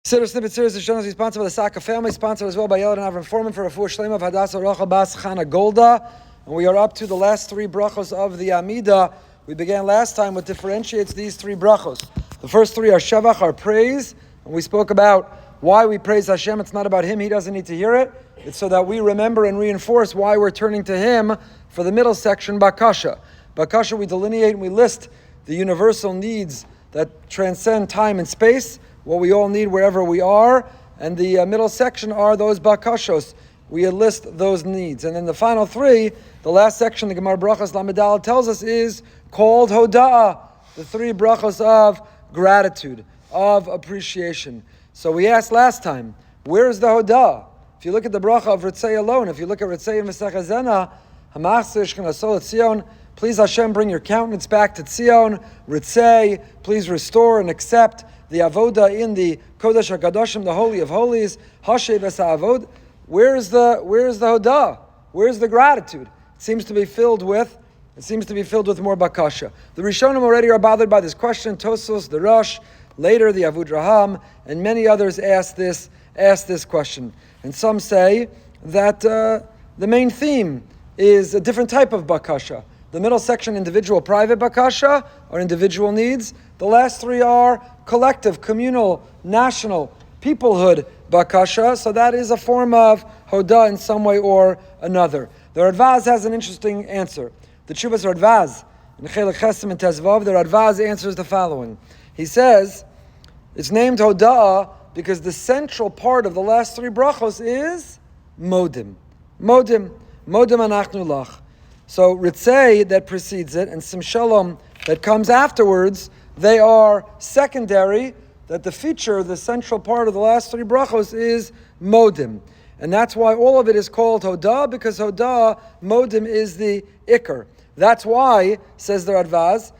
Siddur Snippet Series is shown responsible by the Saka family, sponsored as well by Yelad and Avram Foreman for a full Shlema of Hadassah Rocha Bas Chana Golda. And we are up to the last three brachos of the Amida. We began last time what differentiates these three brachos. The first three are Shevach, our praise. And we spoke about why we praise Hashem. It's not about Him, He doesn't need to hear it. It's so that we remember and reinforce why we're turning to Him. For the middle section, Bakasha. Bakasha, we delineate and we list the universal needs that transcend time and space, what we all need wherever we are, and the middle section are those bakashos. We list those needs. And then the final three, the last section, the Gemara Brachos Lamedal tells us is called Hoda'ah, the three brachos of gratitude, of appreciation. So we asked last time, where is the Hoda'ah? If you look at the bracha of Ritzei alone, if you look at Ritzei and Mesech Zena, Hamachzer Shechina Sol Tzion, please Hashem bring your countenance back to Tzion. Ritzei, please restore and accept the avoda in the Kodesh HaKadoshim, the Holy of Holies. Hashem v'sa'avod. Where's the Hodah? Where's the gratitude? It seems to be filled with more bakasha. The Rishonim already are bothered by this question. Tosos, the Rosh, later the Avud Raham, and many others ask this question. And some say that the main theme is a different type of bakasha. The middle section, individual private bakasha, or individual needs. The last three are collective, communal, national, peoplehood bakasha. So that is a form of hodah in some way or another. The Radvaz has an interesting answer. The Chuvas Radvaz, in Chelek Chesem and Tezvav, the Radvaz answers the following. He says, it's named hodah because the central part of the last three brachos is modim. Modim anachnu lach. So Ritzei that precedes it and Sim Shalom that comes afterwards, they are secondary, that the feature, the central part of the last three brachos is modim. And that's why all of it is called Hodah, because Hodah, modim is the ikar. That's why, says the Radvaz,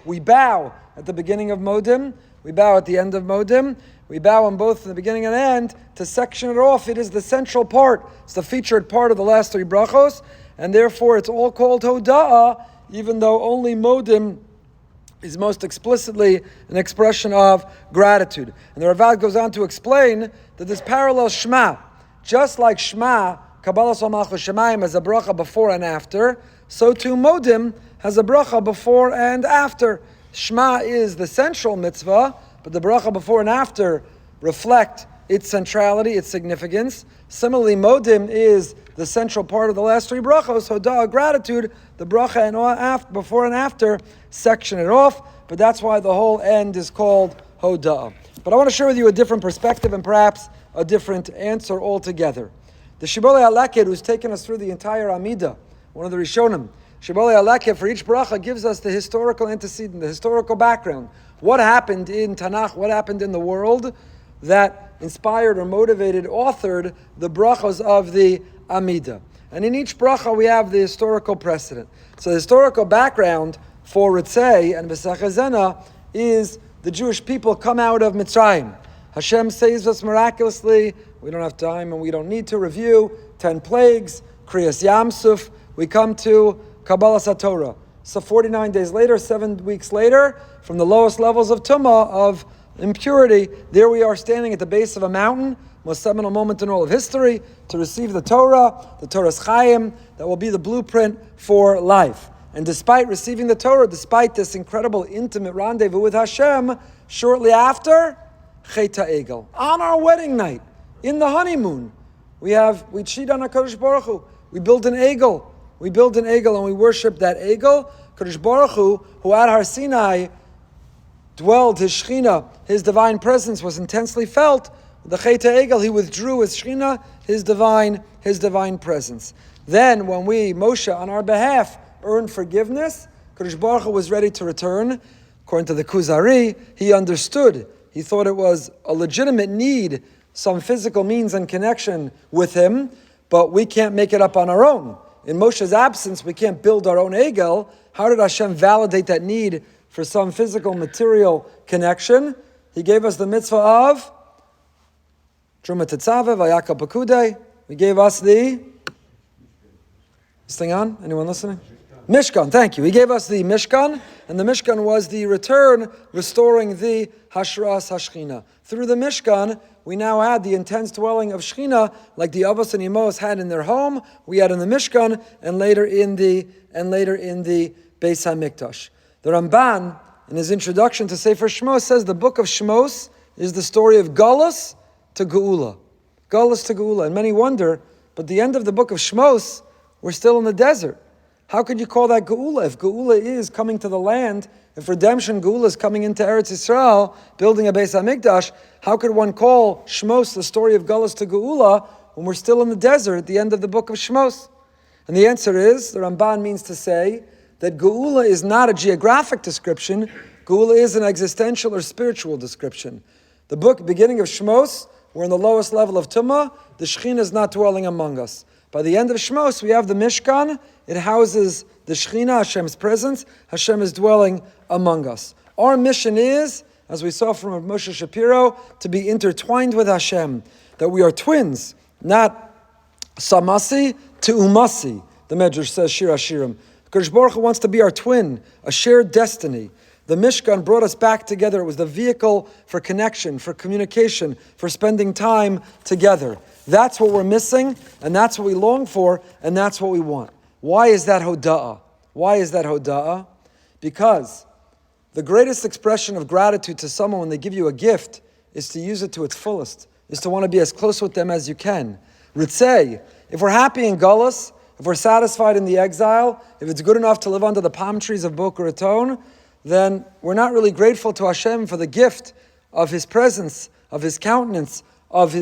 we bow at the beginning of modim, we bow at the end of modim, we bow on both the beginning and end to section it off. It is the central part. It's the featured part of the last three brachos, and therefore it's all called Hoda'ah, even though only modim is most explicitly an expression of gratitude. And the Ravad goes on to explain that this parallels Shema. Just like Shema, Kabbalah Sol Malchus Shemayim has a bracha before and after, so too modim has a bracha before and after. Shema is the central mitzvah, but the bracha before and after reflect its centrality, its significance. Similarly, modim is the central part of the last three brachos, hodah, gratitude. The bracha and before and after section it off, but that's why the whole end is called hodah. But I want to share with you a different perspective and perhaps a different answer altogether. The Shibbolei HaLeked, who's taken us through the entire Amida, one of the Rishonim, Shibbolei HaLeked for each bracha gives us the historical antecedent, the historical background. What happened in Tanakh, what happened in the world that inspired or motivated, authored the brachos of the Amida. And in each bracha we have the historical precedent. So the historical background for Ritzei and Mesech Zena is the Jewish people come out of Mitzrayim. Hashem saves us miraculously. We don't have time and we don't need to review 10 plagues, Kriyas Yamsuf. We come to Kabbalah Satorah. So 49 days later, 7 weeks later, from the lowest levels of tumah, of impurity, there we are standing at the base of a mountain, most seminal moment in all of history, to receive the Torah's Chaim, that will be the blueprint for life. And despite receiving the Torah, despite this incredible intimate rendezvous with Hashem, shortly after, Chet HaEgel, on our wedding night, in the honeymoon, we cheat on HaKadosh Baruch Hu. We build an egel. And we worship that egel. Kadosh Baruch Hu at Har Sinai dwelled, his Shechina, his divine presence was intensely felt. The Chet HaEgel, he withdrew his Shechina, his divine presence. Then when Moshe, on our behalf, earned forgiveness, Kadosh Baruch Hu was ready to return. According to the Kuzari, he understood. He thought it was a legitimate need, some physical means and connection with him, but we can't make it up on our own. In Moshe's absence, we can't build our own egel. How did Hashem validate that need for some physical, material connection? He gave us the mitzvah of Truma Tetzaveh, Vayaka Pakudei. He gave us the... Is this thing on? Anyone listening? Mishkan, thank you. He gave us the Mishkan, and the Mishkan was the return, restoring the Hashras Hashchina. Through the Mishkan, we now had the intense dwelling of Shechina, like the Avos and Imos had in their home, we had in the Mishkan, and later in the Beis HaMikdash. The Ramban, in his introduction to Sefer Shmos, says the book of Shmos is the story of Galus to Geula. Galus to Geula. And many wonder, but the end of the book of Shmos, we're still in the desert. How could you call that Geula? If Geula is coming to the land, if redemption, Geula, is coming into Eretz Yisrael, building a Beis HaMikdash, how could one call Shmos the story of Galus to Geula when we're still in the desert at the end of the book of Shmos? And the answer is, the Ramban means to say, that Geula is not a geographic description, Geula is an existential or spiritual description. The beginning of Shmos, we're in the lowest level of Tumah, the Shekhinah is not dwelling among us. By the end of Shmos, we have the Mishkan. It houses the Shekhinah, Hashem's presence. Hashem is dwelling among us. Our mission is, as we saw from Moshe Shapiro, to be intertwined with Hashem. That we are twins, not Samasi to Umasi. The Medrash says, Shir Hashirim. Kadosh Baruch Hu wants to be our twin, a shared destiny. The Mishkan brought us back together. It was the vehicle for connection, for communication, for spending time together. That's what we're missing, and that's what we long for, and that's what we want. Why is that hoda'ah? Why is that hoda'ah? Because the greatest expression of gratitude to someone when they give you a gift is to use it to its fullest, is to want to be as close with them as you can. Ritzei, if we're happy in Gullus, if we're satisfied in the exile, if it's good enough to live under the palm trees of Boca Raton, then we're not really grateful to Hashem for the gift of His presence, of His countenance, of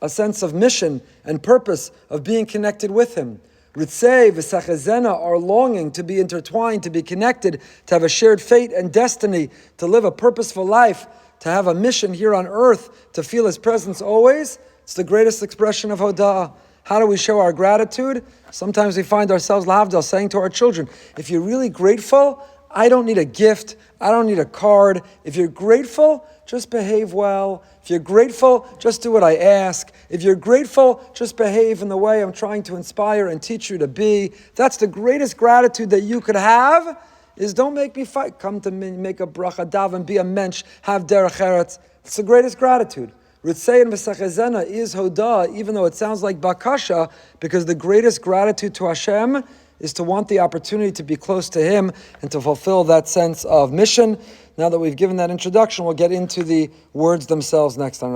a sense of mission and purpose of being connected with Him. Ritzei v'sachezena, our longing to be intertwined, to be connected, to have a shared fate and destiny, to live a purposeful life, to have a mission here on earth, to feel His presence always. It's the greatest expression of hoda'ah. How do we show our gratitude? Sometimes we find ourselves, lahavdil, saying to our children, if you're really grateful, I don't need a gift, I don't need a card. If you're grateful, just behave well. If you're grateful, just do what I ask. If you're grateful, just behave in the way I'm trying to inspire and teach you to be. That's the greatest gratitude that you could have, is don't make me fight. Come to me, make a bracha, daven, be a mensch, have derech eretz. It's the greatest gratitude. Ritzei and v'sachezena is hoda'ah, even though it sounds like bakasha, because the greatest gratitude to Hashem is to want the opportunity to be close to Him and to fulfill that sense of mission. Now that we've given that introduction, we'll get into the words themselves next time.